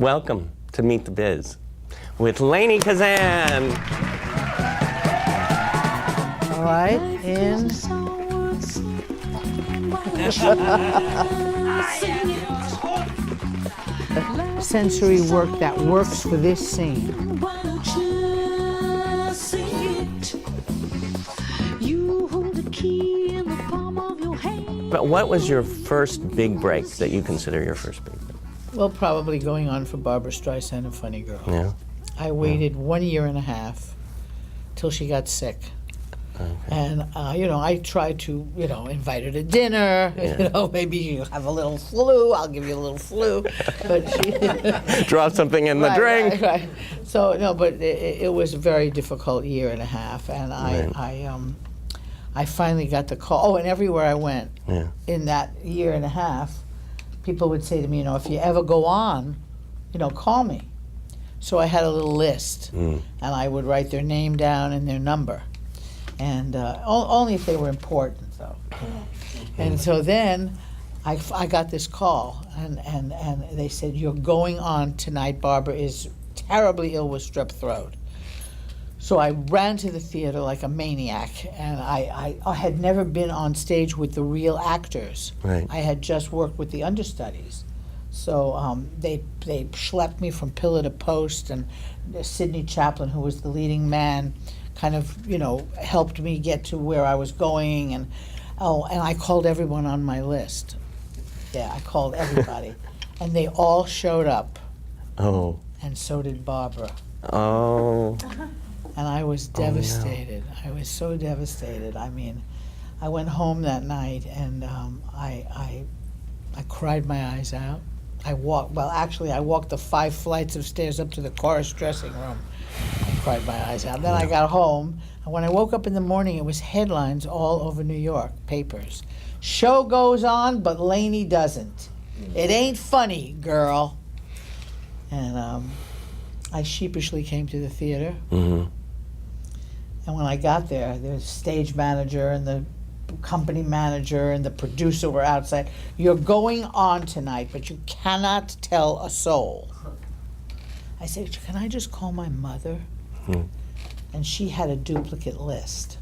Welcome to Meet the Biz with Lainie Kazan. All right, in. Sensory work that works for this scene. But what was your first big break that you consider your first big break? Well, probably going on for Barbra Streisand and Funny Girl. Yeah. I waited 1 year and a half till she got sick. Okay. And, I tried to, invite her to dinner, maybe you have a little flu, I'll give you a little flu. But she... Drop something in the drink. Right. So, no, but it was a very difficult year and a half, and I finally got the call. Oh, and everywhere I went in that year and a half, people would say to me, if you ever go on, call me. So I had a little list, and I would write their name down and their number. And only if they were important, though. And so then I got this call, and they said, "You're going on tonight. Barbara is terribly ill with strep throat." So I ran to the theater like a maniac, and I had never been on stage with the real actors. Right. I had just worked with the understudies. So they schlepped me from pillar to post, and Sidney Chaplin, who was the leading man, kind of, helped me get to where I was going, and I called everyone on my list. Yeah, I called everybody, and they all showed up. Oh. And so did Barbara. Oh. And I was devastated. Oh, no. I was so devastated. I mean, I went home that night, and I cried my eyes out. I walked the 5 flights of stairs up to the chorus dressing room. I cried my eyes out. Then I got home, and when I woke up in the morning, it was headlines all over New York, papers. Show goes on, but Lainie doesn't. It ain't funny, girl. And I sheepishly came to the theater. Mm-hmm. And when I got there, the stage manager and the company manager and the producer were outside. "You're going on tonight, but you cannot tell a soul." I said, "Can I just call my mother?" And she had a duplicate list.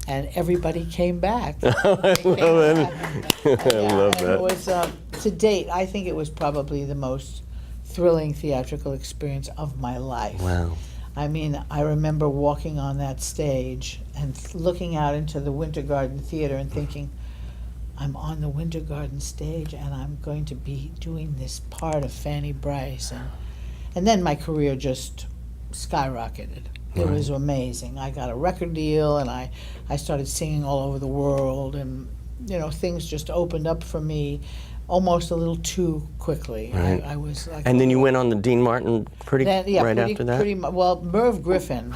And everybody came back. I love it. I love that. It was, to date, I think it was probably the most thrilling theatrical experience of my life. Wow. I mean, I remember walking on that stage and looking out into the Winter Garden Theater and thinking, I'm on the Winter Garden stage and I'm going to be doing this part of Fanny Bryce. And then my career just skyrocketed. It was amazing. I got a record deal, and I started singing all over the world, and things just opened up for me almost a little too quickly. Right. I was like, and then you went on the Dean Martin after that? Well, Merv Griffin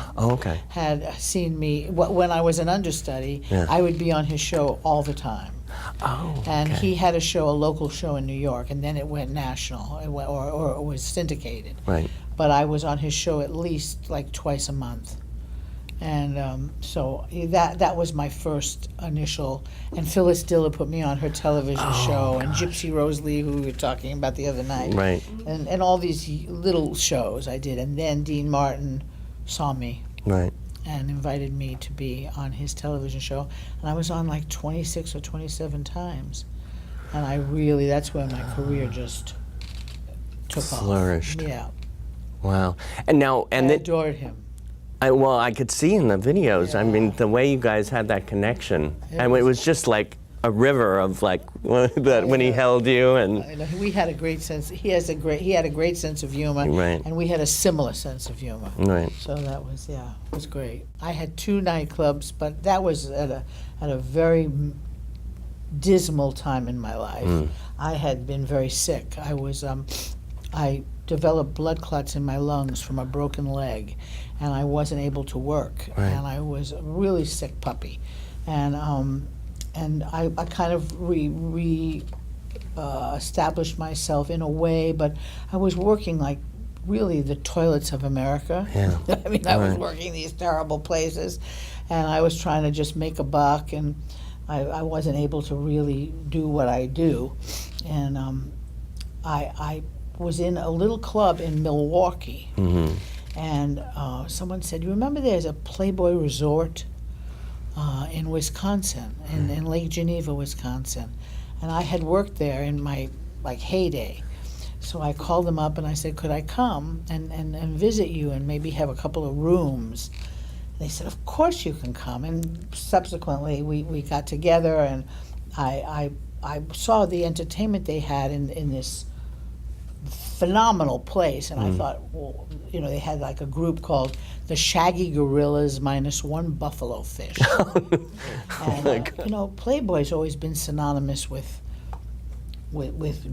had seen me when I was an understudy. Yeah. I would be on his show all the time. Oh, and he had a local show in New York, and then it went national, or it was syndicated. Right. But I was on his show at least like twice a month. And so that was my first initial, and Phyllis Diller put me on her television show, and Gypsy Rose Lee, who we were talking about the other night. Right. And all these little shows I did, and then Dean Martin saw me. Right. And invited me to be on his television show. And I was on like 26 or 27 times. And that's where my career just took off. Flourished. Yeah. Wow. And I adored him. I could see in the videos, I mean, the way you guys had that connection. It was just like a river of when he held you, and we had a great sense. He had a great sense of humor, right. And we had a similar sense of humor. Right. So that was it was great. I had 2 nightclubs, but that was at a very dismal time in my life. I had been very sick. I developed blood clots in my lungs from a broken leg, and I wasn't able to work, right. And I was a really sick puppy, and I kind of established myself in a way, but I was working like really the toilets of America. Yeah. I mean, I was working these terrible places, and I was trying to just make a buck, and I wasn't able to really do what I do, and I was in a little club in Milwaukee, and someone said, "You remember there's a Playboy Resort in Wisconsin, in Lake Geneva, Wisconsin?" And I had worked there in my heyday. So I called them up and I said, "Could I come and visit you and maybe have a couple of rooms?" They said, "Of course you can come." And subsequently we got together, and I saw the entertainment they had in this phenomenal place, and I thought, well, you know, they had like a group called the Shaggy Gorillas minus one Buffalo Fish. And you know, Playboy's always been synonymous with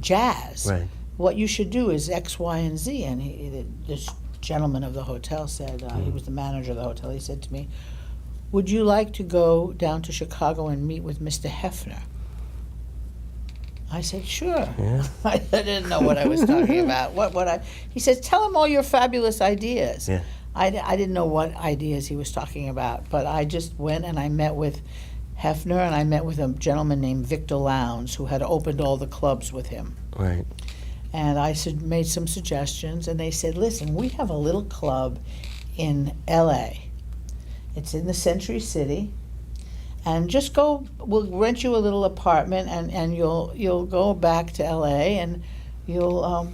jazz. Right. What you should do is X, Y, and Z. And this gentleman of the hotel said, he was the manager of the hotel, he said to me, "Would you like to go down to Chicago and meet with Mr. Hefner?" I said, "Sure." Yeah. I didn't know what I was talking about. He says, "Tell him all your fabulous ideas." Yeah. I didn't know what ideas he was talking about, but I just went and I met with Hefner, and I met with a gentleman named Victor Lowndes, who had opened all the clubs with him. Right. And I made some suggestions, and they said, "Listen, we have a little club in L.A. It's in the Century City, and just go. We'll rent you a little apartment, and you'll go back to L.A. and you'll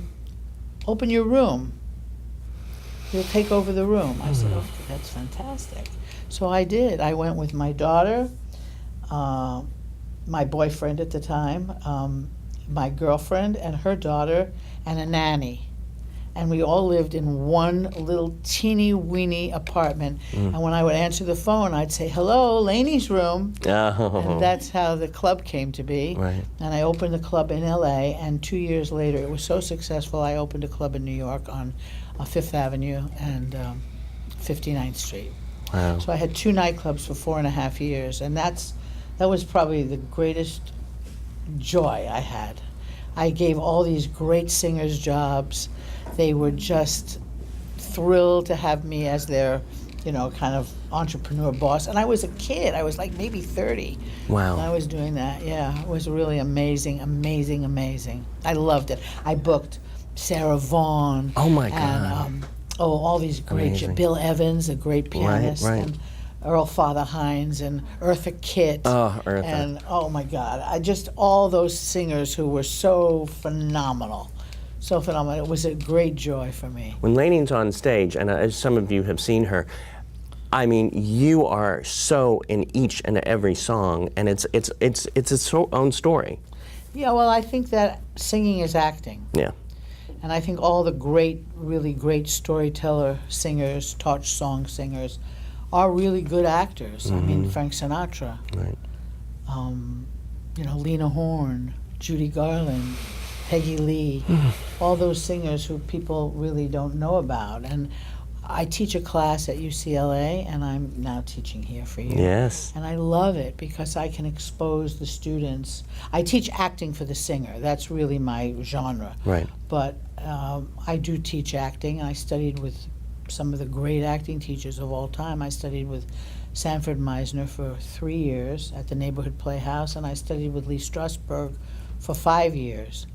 open your room. You'll take over the room." I said, "Okay, that's fantastic." So I did. I went with my daughter, my boyfriend at the time, my girlfriend and her daughter, and a nanny. And we all lived in one little teeny-weeny apartment. And when I would answer the phone, I'd say, "Hello, Lainie's room." Oh. And that's how the club came to be. Right. And I opened the club in L.A., and 2 years later, it was so successful, I opened a club in New York on Fifth Avenue and 59th Street. Wow. So I had 2 nightclubs for 4.5 years, and that was probably the greatest joy I had. I gave all these great singers jobs. They were just thrilled to have me as their, you know, kind of entrepreneur boss. And I was a kid. I was like maybe 30. Wow. And I was doing that. Yeah, it was really amazing, amazing, amazing. I loved it. I booked Sarah Vaughan. Oh my And all these great, Amazing. Bill Evans, a great pianist. Right. And Earl Father Hines and Eartha Kitt. Oh, Eartha. And oh my God, all those singers who were so phenomenal. So phenomenal. It was a great joy for me. When Lainie's on stage, and as some of you have seen her, I mean, you are so in each and every song, and it's its own story. Yeah, well, I think that singing is acting. Yeah. And I think all the great, really great storyteller singers, torch song singers, are really good actors. I mean, Frank Sinatra, Right. you know, Lena Horne, Judy Garland, Peggy Lee, all those singers who people really don't know about. And I teach a class at UCLA, and I'm now teaching here for you. Yes. And I love it because I can expose the students. I teach acting for the singer. That's really my genre. Right. But I do teach acting. I studied with some of the great acting teachers of all time. I studied with Sanford Meisner for 3 years at the Neighborhood Playhouse, and I studied with Lee Strasberg for 5 years,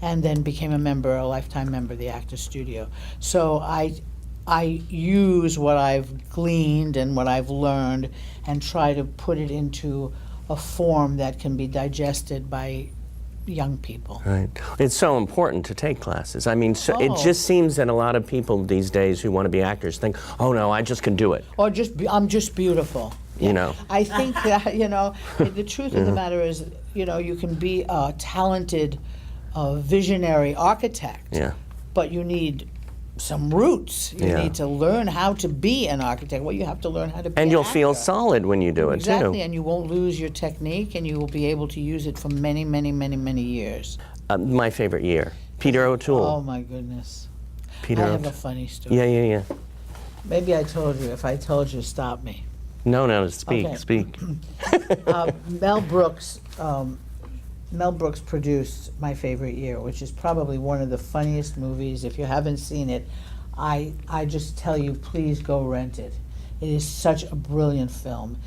and then became a lifetime member of the Actors Studio. So I use what I've gleaned and what I've learned and try to put it into a form that can be digested by young people. Right. It's so important to take classes. I mean, it Oh. just seems that a lot of people these days who want to be actors think, "Oh no, I just can do it." Or I'm just beautiful. You know. I think that, you know, the truth of the matter is, you know, you can be a talented, visionary architect, Yeah. but you need some roots. You Yeah. need to learn how to be an architect. Well, you have to learn how to be And an you'll feel actor. solid when you do it Exactly, too. and you won't lose your technique, and you will be able to use it for many, many, many, many years. My favorite year, Peter O'Toole. Oh my goodness. Peter I have O'Toole. a funny story. Yeah. Maybe I told you. If I told you, stop me. No, speak, Okay. speak. Mel Brooks produced My Favorite Year, which is probably one of the funniest movies. If you haven't seen it, I just tell you, please go rent it. It is such a brilliant film.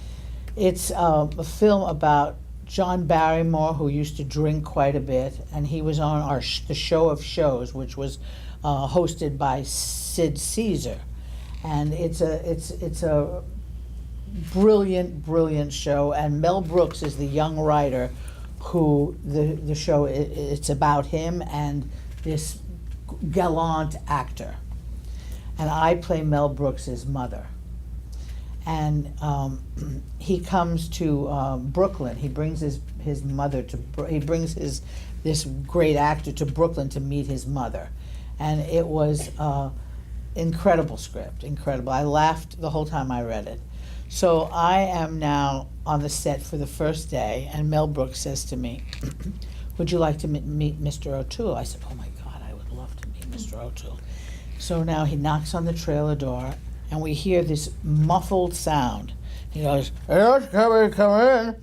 It's a film about John Barrymore, who used to drink quite a bit, and he was on the Show of Shows, which was hosted by Sid Caesar, and it's a brilliant show. And Mel Brooks is the young writer who the show it's about him and this gallant actor, and I play Mel Brooks's mother. And he comes to Brooklyn. He brings his mother to. He brings this great actor to Brooklyn to meet his mother, and it was incredible script, incredible. I laughed the whole time I read it. So I am now on the set for the first day, and Mel Brooks says to me, "Would you like to meet Mr. O'Toole?" I said, "Oh my God, I would love to meet Mr. O'Toole." So now he knocks on the trailer door, and we hear this muffled sound. He goes, come in.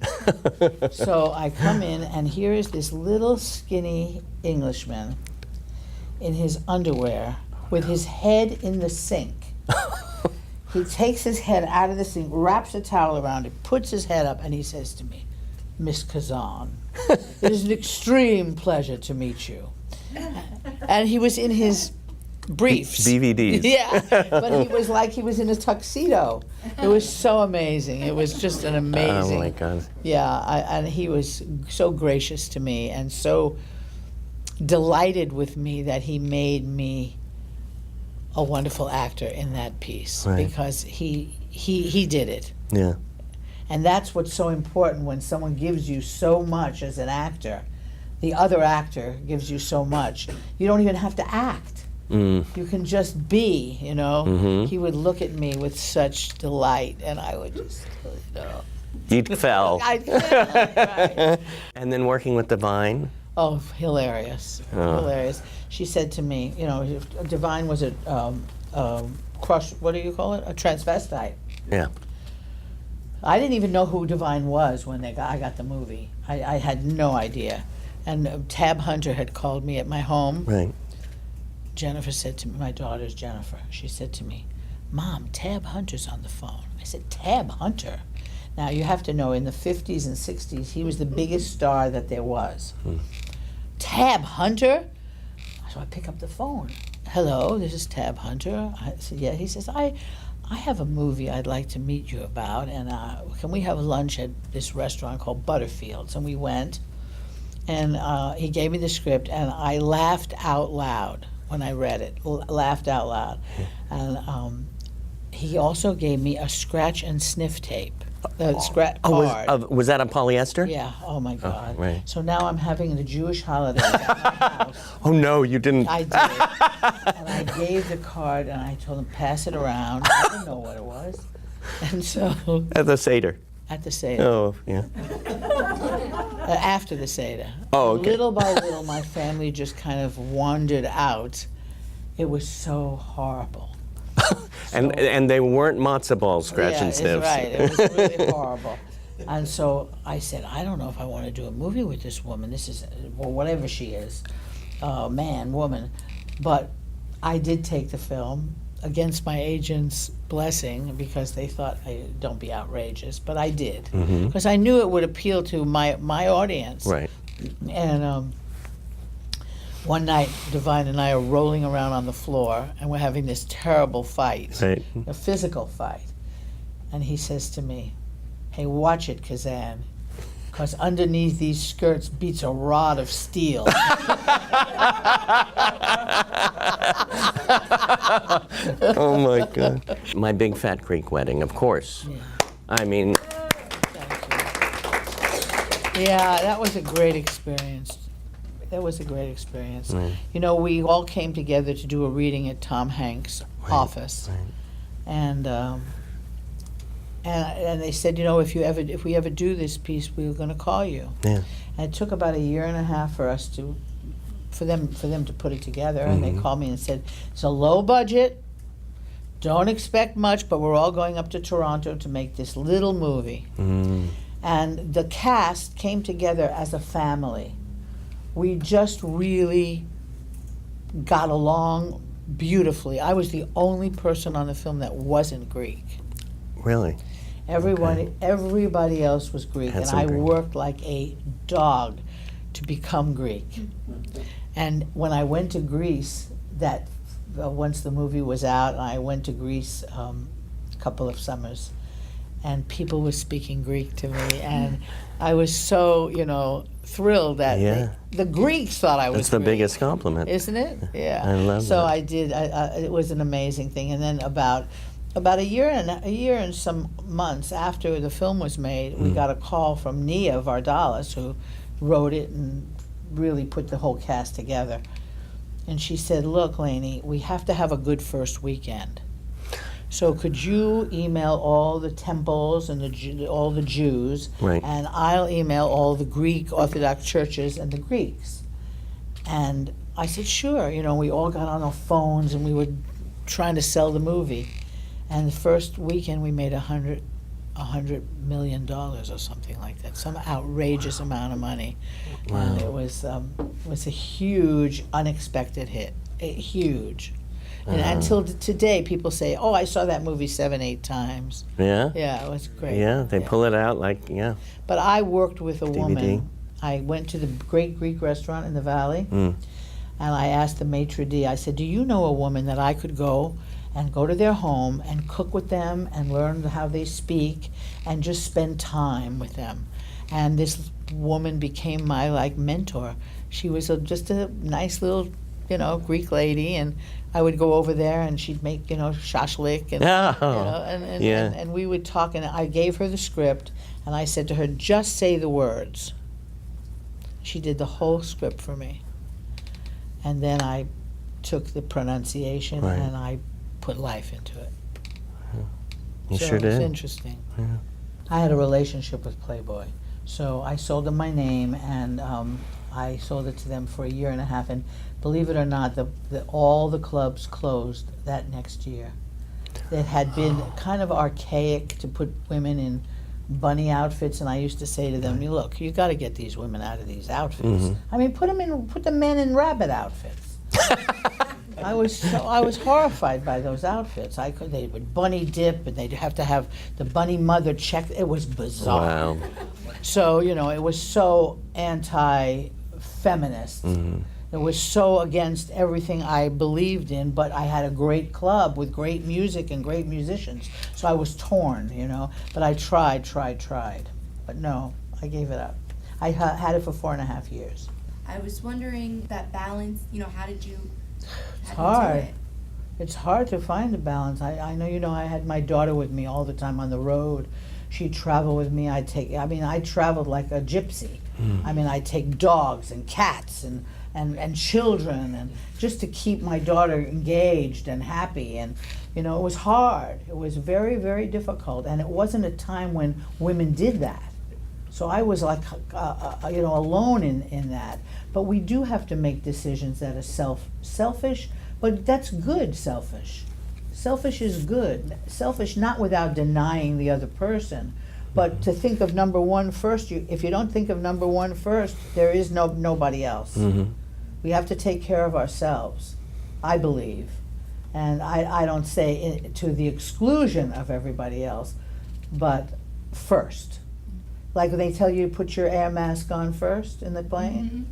So I come in, and here is this little skinny Englishman in his underwear with his head in the sink. He takes his head out of the sink, wraps a towel around it, puts his head up, and he says to me, "Miss Kazan, it is an extreme pleasure to meet you." And he was in his briefs. DVDs. Yeah, but he was like he was in a tuxedo. It was so amazing. It was just an amazing. Oh my God. Yeah, and he was so gracious to me and so delighted with me that he made me a wonderful actor in that piece, right. because he did it. Yeah. And that's what's so important when someone gives you so much as an actor. The other actor gives you so much. You don't even have to act. You can just be, you know. Mm-hmm. He would look at me with such delight, and I would just, you know. You'd fell. I'd right. And then working with Divine. Oh, hilarious, hilarious. She said to me, you know, Divine was a crush, what do you call it? A transvestite. Yeah. I didn't even know who Divine was when I got the movie. I had no idea. And Tab Hunter had called me at my home. Right. Jennifer said to me, my daughter's Jennifer, she said to me, "Mom, Tab Hunter's on the phone." I said, "Tab Hunter?" Now, you have to know, in the 50s and 60s, he was the biggest star that there was. Tab Hunter? So I pick up the phone. "Hello, this is Tab Hunter." I said, "Yeah." He says, I have a movie I'd like to meet you about, and can we have lunch at this restaurant called Butterfield's?" And we went, and he gave me the script, and I laughed out loud when I read it, laughed out loud. And he also gave me a scratch and sniff tape. Scratch card. Was that a polyester? Yeah. Oh my God. Oh, right. So now I'm having the Jewish holidays at my house. Oh no, you didn't. I did. And I gave the card, and I told him, "Pass it around." I didn't know what it was. And so At the Seder. at the Seder, Oh yeah. after the Seder, Oh, okay. little by little, my family just kind of wandered out. It was so horrible. And they weren't matzo ball scratch and sniffs. Yeah, it's right. It was really horrible. And so I said, "I don't know if I want to do a movie with this woman. This is, well, whatever she is, man, woman." But I did take the film against my agent's blessing, because they thought, don't be outrageous, but I did, because I knew it would appeal to my audience. Right. And one night, Divine and I are rolling around on the floor, and we're having this terrible fight, Right. a physical fight. And he says to me, "Hey, watch it, Kazan, because underneath these skirts beats a rod of steel." Oh my God. My Big Fat Greek Wedding, of course. Yeah. I mean, Thank you. Yeah, that was a great experience. That was a great experience. Right. You know, we all came together to do a reading at Tom Hanks' office, right. and they said, you know, if we ever do this piece, we were going to call you. Yeah. And it took about 1.5 years for them to put it together, and they called me and said, "It's a low budget. Don't expect much, but we're all going up to Toronto to make this little movie." And the cast came together as a family. We just really got along beautifully. I was the only person on the film that wasn't Greek. Really? Everybody else was Greek, Had and some I Greek. worked like a dog to become Greek. And when I went to Greece, once the movie was out, I went to Greece a couple of summers, and people were speaking Greek to me, and I was so, thrilled that Yeah. the Greeks thought I was That's the Greek. biggest compliment. Isn't it? Yeah. I love so that. I did. It was an amazing thing. And then about a year and some months after the film was made, we got a call from Nia Vardalos, who wrote it and really put the whole cast together. And she said, "Look, Lainie, we have to have a good first weekend. So could you email all the temples and all the Jews, Right. and I'll email all the Greek Orthodox churches and the Greeks." And I said, "Sure." We all got on our phones and we were trying to sell the movie. And the first weekend we made $100 million or something like that, some outrageous amount of money. And it was a huge, unexpected hit, huge. And until today, people say, "Oh, I saw that movie 7, 8 times." Yeah? Yeah, it was great. Yeah, they pull it out like, But I worked with a DVD. woman. I went to the great Greek restaurant in the Valley, and I asked the maitre d', I said, "Do you know a woman that I could go to their home and cook with them and learn how they speak and just spend time with them?" And this woman became my mentor. She was just a nice little, Greek lady, and I would go over there and she'd make, shashlik and, and we would talk, and I gave her the script and I said to her, "Just say the words." She did the whole script for me. And then I took the pronunciation Right. and I put life into it. You So sure it was did. interesting. Yeah. I had a relationship with Playboy, so I sold them my name, and I sold it to them for a year and a half. And believe it or not, all the clubs closed that next year. It had been kind of archaic to put women in bunny outfits, and I used to say to them, "Look, you got to get these women out of these outfits. I mean, put the men in rabbit outfits." I was horrified by those outfits. They would bunny dip, and they'd have to have the bunny mother check. It was bizarre. Wow. So it was so anti-feminist. It was so against everything I believed in. But I had a great club with great music and great musicians. So I was torn, But I tried. But no, I gave it up. I had it for 4.5 years. I was wondering that balance. How did you? It's hard. It's hard to find a balance. I know, I had my daughter with me all the time on the road. She'd travel with me. I traveled like a gypsy. I'd take dogs and cats and children, and just to keep my daughter engaged and happy. And, it was hard. It was very, very difficult. And it wasn't a time when women did that. So I was alone in that. But we do have to make decisions that are selfish, but that's good selfish. Selfish is good. Selfish not without denying the other person, but to think of number one first. If you don't think of number one first, there is nobody else. We have to take care of ourselves, I believe. And I don't say to the exclusion of everybody else, but first. Like when they tell you to put your air mask on first in the plane,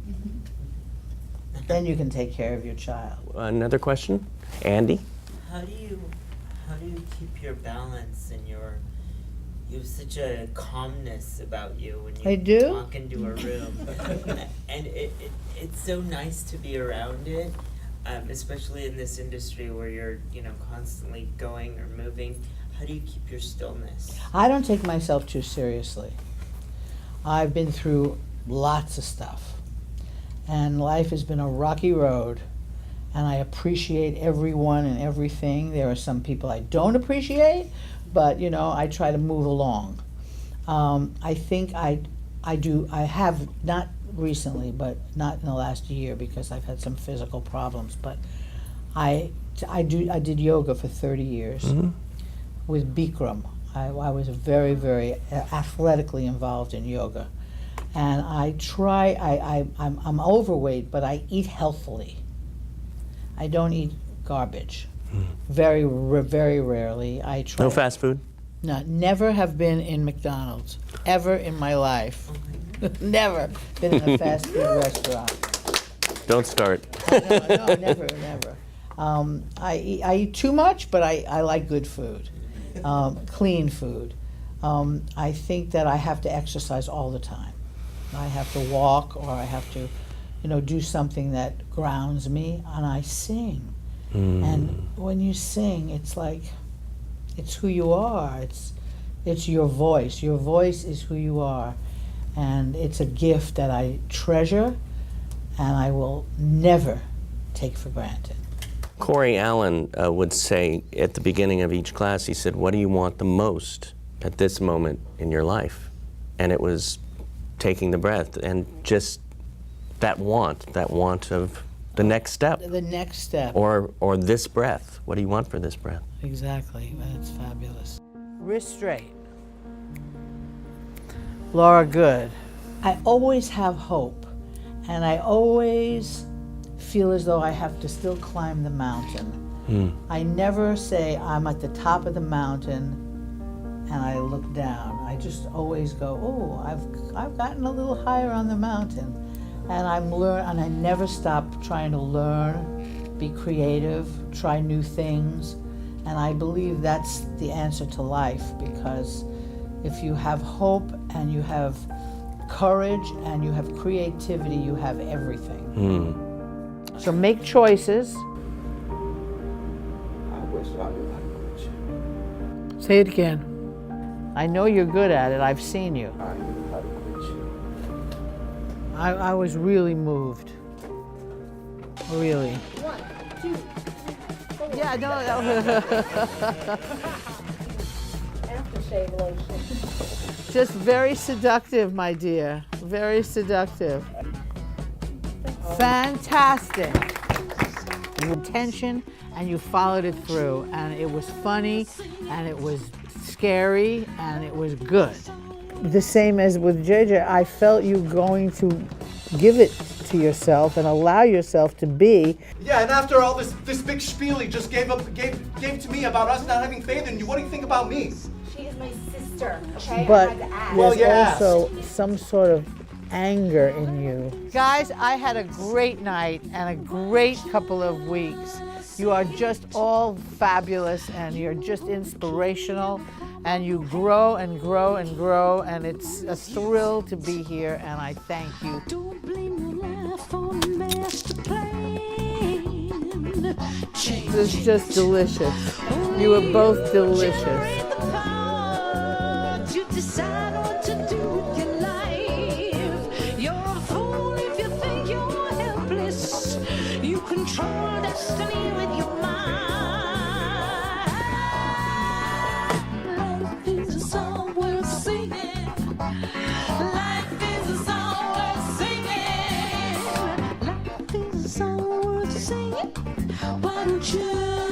then you can take care of your child. Another question? Andy? How do you keep your balance and you have such a calmness about you when I you do? walk into a room, and it's so nice to be around it, especially in this industry where you're constantly going or moving. How do you keep your stillness? I don't take myself too seriously. I've been through lots of stuff, and life has been a rocky road, and I appreciate everyone and everything. There are some people I don't appreciate, but I try to move along. I think I have, not recently, but not in the last year because I've had some physical problems, but I did yoga for 30 years with Bikram. I was very, very athletically involved in yoga, and I'm overweight, but I eat healthily. I don't eat garbage. Very, very rarely. I try. No fast food? No, never have been in McDonald's, ever in my life. Never been in a fast food restaurant. Don't start. No, never. I eat too much, but I like good food, clean food. I think that I have to exercise all the time. I have to walk, or I have to, do something that grounds me, and I sing. And when you sing, it's like, it's who you are. It's your voice. Your voice is who you are. And it's a gift that I treasure and I will never take for granted. Corey Allen would say at the beginning of each class, he said, what do you want the most at this moment in your life? And it was taking the breath and just that want of the next step. The next step. Or this breath. What do you want for this breath? Exactly, that's fabulous. Wrist straight. Laura, good. I always have hope, and I always feel as though I have to still climb the mountain. I never say I'm at the top of the mountain and I look down. I just always go, oh, I've gotten a little higher on the mountain. And and I never stop trying to learn, be creative, try new things. And I believe that's the answer to life, because if you have hope and you have courage and you have creativity, you have everything. So make choices. I wish I knew how to quit you. Say it again. I know you're good at it. I've seen you. I knew how to quit you. I was really moved. Really. 1, 2, 3, 4. Yeah, no. Aftershave lotion. Just very seductive, my dear. Very seductive. Fantastic. Intention, and you followed it through, and it was funny, and it was scary, and it was good. The same as with JJ, I felt you going to give it to yourself and allow yourself to be. Yeah, and after all this big spiel he just gave to me about us not having faith in you, what do you think about me? She is my sister, okay? But I had to ask. Well, there's yes. also some sort of anger in you. Guys, I had a great night and a great couple of weeks. You are just all fabulous, and you're just inspirational, and you grow and grow and grow, and it's a thrill to be here, and I thank you. Don't blame your life on the master plan. This is just delicious. You were both delicious. You decide what to do with your life. You're a fool if you think you're helpless. You control destiny with your mind. Life is a song worth singing. Life is a song worth singing. Life is a song worth singing. Why don't you